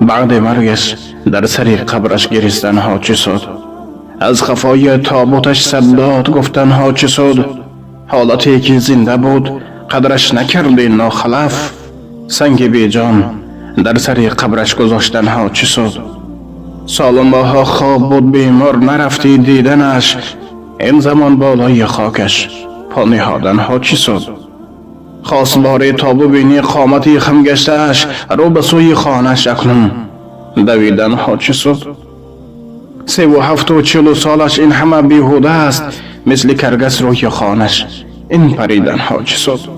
بعد مرگش در سر قبرش گریستن ها چه سود؟ از خفای تابوتش صد داد گفتن ها چه سود؟ حالتی که زنده بود قدرش نکردی ناخلف، سنگ بی جان در سر قبرش گذاشتن ها چه سود؟ سال ماها خواب بود بیمار نرفتی دیدنش، این زمان بالای خاکش پا نهادن ها چه سود؟ خواست باره تا ببینی قامتی خم گشتهش، رو به سوی خانهش اکنون دویدن ها چه سود؟ 37 و 40 سالش این همه بیهوده است، مثل کرگس روی خانش این پریدن ها چه سود؟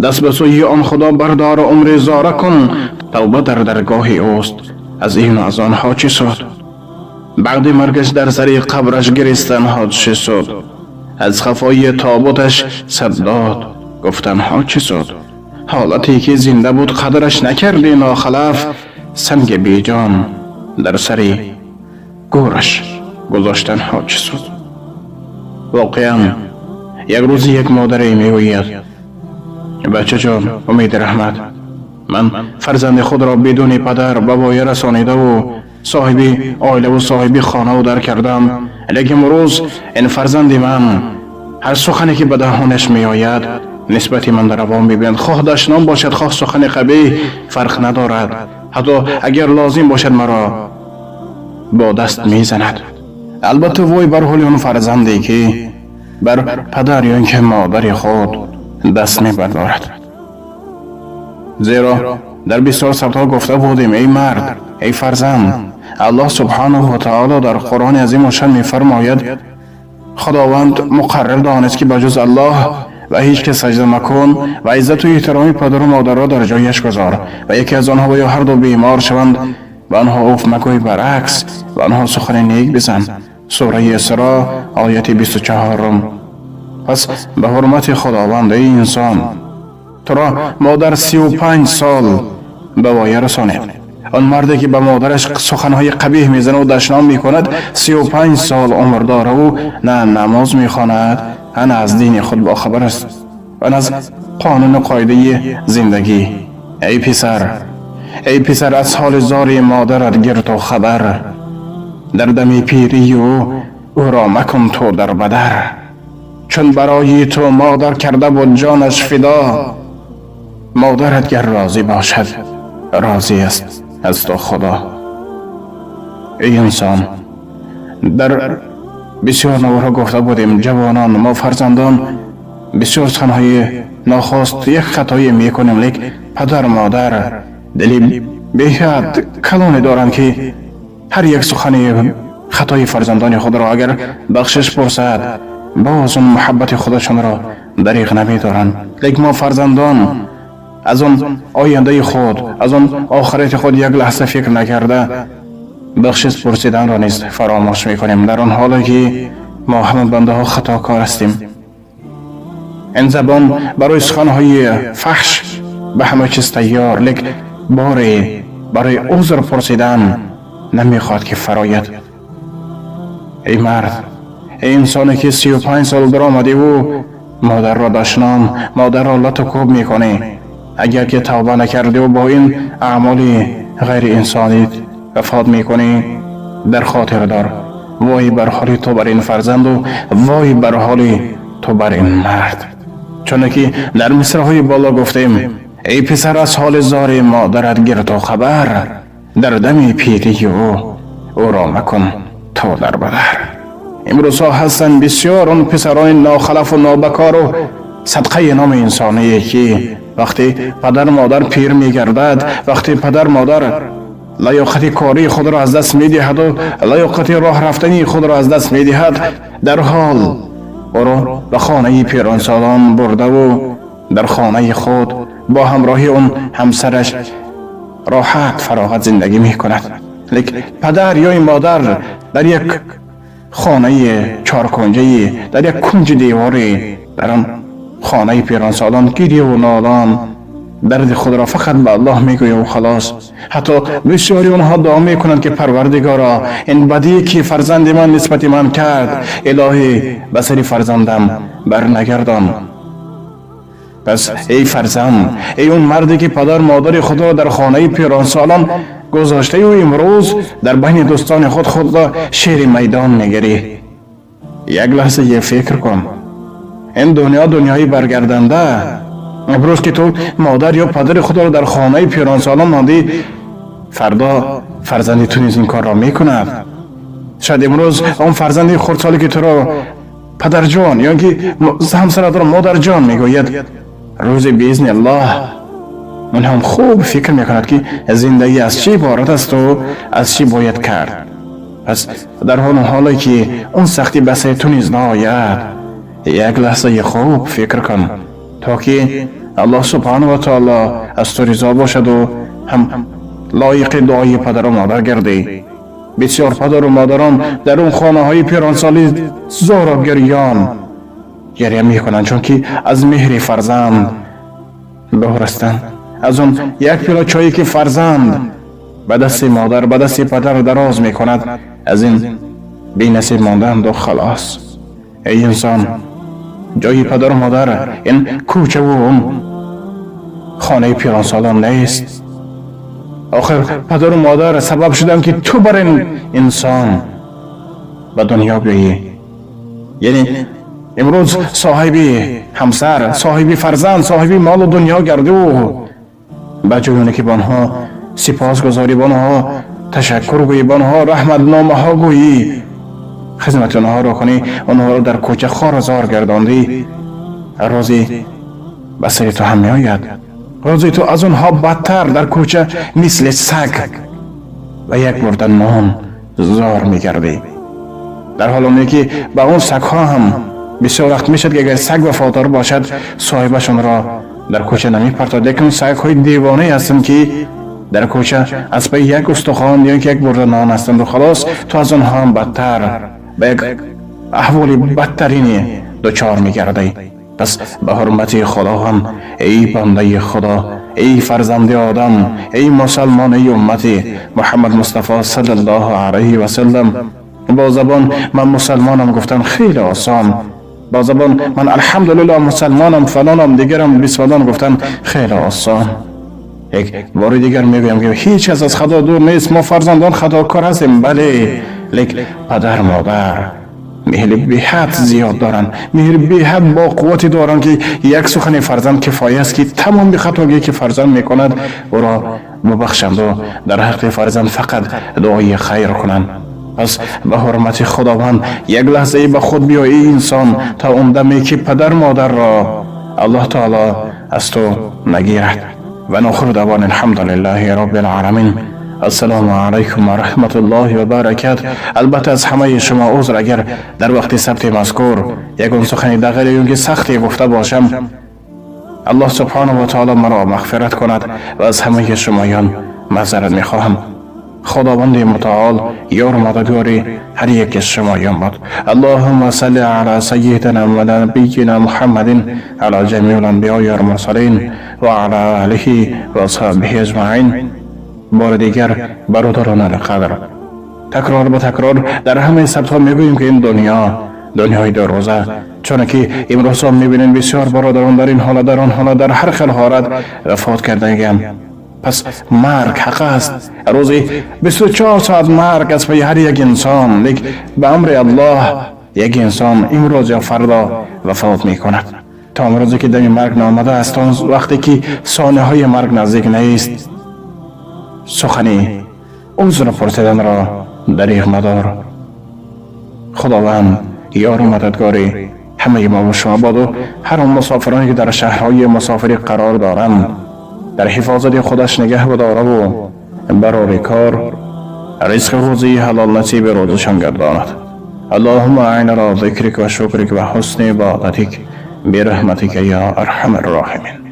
دست به سوی آن خدا بردار عمر زاره کن، توبه در درگاه اوست از این و از آن ها چه سود؟ بعد مرگش در سر قبرش گریستن ها چه سود؟ از خفای تابوتش صد داد گفتن ها چه سود؟ حالتی که زنده بود قدرش نکردی ناخلف، سنگ بی جان در سر گورش گذاشتن ها چه سود؟ واقعا یک روز یک مادری میگوید بچه جان امید رحمت، من فرزند خود را بدون پدر به وای رسانیده و صاحب عائله و صاحب خانه و در کردم، لیکن امروز این فرزند من هر سخنی که به دهانش می آید نسبت من در عوام میبیند، خواه دشنام باشد خواه سخن قبیح فرق ندارد، حتی اگر لازم باشد مرا با دست میزند. البته وای بر حال اون فرزندی که بر پدر یا اینکه مادر خود دست میبردارد، زیرا در بسیار سبتها گفته بودیم ای مرد ای فرزند، الله سبحانه و تعالی در قرآن عظیم و شان میفرماید خداوند مقرر دانست که بجز الله و هیچ که سجده مکن و عزت و احترام پدر و مادر را در جایش گذار و یکی از آنها و یا هر دو بیمار شوند و آنها اوف مگوی، برعکس و آنها سخن نیک بزن. سوره اسراء آیت 24. پس به حرمت خداوند ای انسان، تو را مادر 35 سال به وای رسانید. آن مردی که به مادرش سخنهای قبیح میزنه و دشنام میکند 35 سال عمر داره و نه نماز میخواند نه از دین خود با خبر است و نه از قانون و قاعده زندگی. ای پسر از حال زار مادرت گرد و خبر، در دم پیری او را مکن تو در بدر، چون برای تو مادر کرده بود جانش فدا، مادرت گر راضی باشد راضی است از تو خدا. ای انسان، در بسیار نوارها گفته بودیم جوانان ما فرزندان بسیار سخنهای ناخواست یک خطایی میکنیم، لیک پدر مادر دلی بیحد کلانی دارند که هر یک سخنی خطای فرزندان خود را اگر بخشش پرسد باز اون محبت خودشان را دریغ نمی دارند. لیک ما فرزندان از اون آینده خود از اون آخرت خود یک لحظه فکر نکرده بخشش پرسیدن را نیز فراموش میکنیم، در آن حالی که ما همه بنده ها خطاکار هستیم. این زبان برای سخنهای فحش به همه چیز تیار، لیک برای عذر پرسیدن نمیخواد که فراید. ای مرد، ای انسانی که 35 سال در آمدی و مادر را دشنام مادر را لطکوب میکنی، اگر که توبه نکردی و با این اعمال غیر انسانی وفات میکنی، در خاطر دار وای بر حال تو بر این فرزند و وای بر حال تو بر این مرد، چون که در مصرعهای بالا گفتیم ای پسر از حال زار مادرت گرد و خبر، در دم پیری او را مکن تو در بدر. امروزها هستن بسیار اون پسران ناخلف و نابکار و صدقه نام انسانی که وقتی پدر مادر پیر میگردد، وقتی پدر مادر لیاقت کاری خود را از دست میدهد و لیاقت راه رفتنی خود را از دست میدهد، در حال او را به خانه پیران سالان برده و در خانه خود با همراهی اون همسرش راحت فراغت زندگی میکند. لیکن پدر یا مادر در یک خانه چارکنجه‌ای، در یک کنج دیواری در آن خانه پیران سالان گریه و نالان درد خود را فقط به الله میگوید و خلاص. حتی بسیاری اونها دعا میکنند که پروردگارا این بدی که فرزند من نسبت من کرد الهی به سر فرزندم برنگردان. پس ای فرزند، ای اون مردی که پدر مادر خود را در خانه پیران سالان گذاشته و امروز در بین دوستان خود را شیر میدان میگیری. یک لحظه یه فکر کن، این دنیا دنیای برگردنده. امروز که تو مادر یا پدر خود را در خانه پیران سالان ماندی، فردا فرزندی تو نیز این کار را میکند. شاید امروز اون فرزندی خردسالی که تو را پدر جان یا که همسرت را مادر جان میگوید، روز باذن الله اون هم خوب فکر میکند که زندگی از چی عبارت است و از چی باید کرد. پس در حالی که اون سختی به تو نیز نآید، یک لحظه خوب فکر کن تا که الله سبحانه و تعالی از تو رضا باشد و هم لایق دعای پدر و مادر گردی. بسیار پدر و مادران در اون خانه های پیرانسالی زار گریان گریه میکنند، چون که از مهر فرزند بهرستند. از اون یک پیاله چایی که فرزند به دست مادر به دست پدر دراز میکند، از این بی نصیب ماندند و خلاص. ای انسان، جای پدر و مادر این کوچه و اون خانه پیرانسالان نیست. آخر پدر و مادر سبب شدن که تو بر این انسان به دنیا بیایی. یعنی امروز صاحبی همسر، صاحبی فرزند، صاحبی مال و دنیا گرده و به جای که بانها سپاس گذاری، بانها تشکر گویی، بانها رحمت نامه ها گویی، خدمت اونها را کنی، اونها را در کوچه خوارزار گرداندی، روزی به سر تو هم می آید. روزی تو از اونها بدتر در کوچه مثل سگ و یک مردن نان زار می گردی. در حالی که به اون سگ ها هم بسیار وقت می شد که اگر سگ وفادار باشد صاحبشون را در کوچه نمی پرتاد، لیکن سگ های دیوانه هستند که در کوچه از پی یک استخوان یا یک مردن نان هستند و خلاص تو از اونها هم بدتر به یک احوال بدترینی دچار می گردی. پس به حرمت خدا هم ای بنده خدا، ای فرزند آدم، ای مسلمان، ای امت محمد مصطفی صلی الله علیه و سلم، با زبان من مسلمانم گفتن خیلی آسان، با زبان من الحمدلله مسلمانم فلانم دیگرم بسم گفتن خیلی آسان. یک بار دیگر میگویم که هیچ از خدا دور نیست، ما فرزندان خطاکار هستیم، بله، لیکن پدر مادر مهر بی حد زیاد دارن، مهر بی حد با قوتی دارن که یک سخن فرزند کفایه است که تمام خطاگی که فرزند میکند او را ببخشند و در حق فرزند فقط دعای خیر کنند. پس به حرمت خداوند یک لحظه به خود بیا ای انسان، تا اون دمی که پدر مادر را الله تعالی از تو نگیرد. و نآخر دعوانا الحمدلله رب العالمین. السلام علیکم و رحمت الله و برکاته. البته از همه شما عذر اگر در وقت ثبت مذکور یک سخن دقیقی یا سختی گفته باشم. الله سبحانه و تعالی مرا مغفرت کند و از همه شمایان معذرت میخواهم. خداوند متعال یار و مددگار هر یک از شمایان باد. اللهم صل علی سیدنا و نبینا محمد علی جمیع الانبیاء و المرسلین و علی آله و اصحابه اجمعین. بار دیگر برادران القدر، تکرار به تکرار در همه سبت‌ها میگوییم که این دنیا دنیای دو روزه، چون که امروز هم میبینیم بسیار برادران در این حال در آن حال در هر خل حالت وفات کردگان. پس مرگ حق است. روزی 24 ساعت مرگ از پی هر یک انسان، لیکن به امر الله یک انسان امروز یا فردا وفات میکند. تا امروزی که دم مرگ نامده است، وقتی که ثانیه های مرگ نزدیک نیست، سخنی عذر پرسیدن را دریغ مدار. خداوند یار و مددگاری همه ما و شما باد و هر آن مسافرانی که در شهرهای مسافری قرار دارند در حفاظت خودش نگه بداره و برای کار رزق روزی حلال نصیب روزشان گرداند. اللهم اعنا على ذکرک و شکرک و حسن عبادتک برحمتک یا ارحم الراحمین.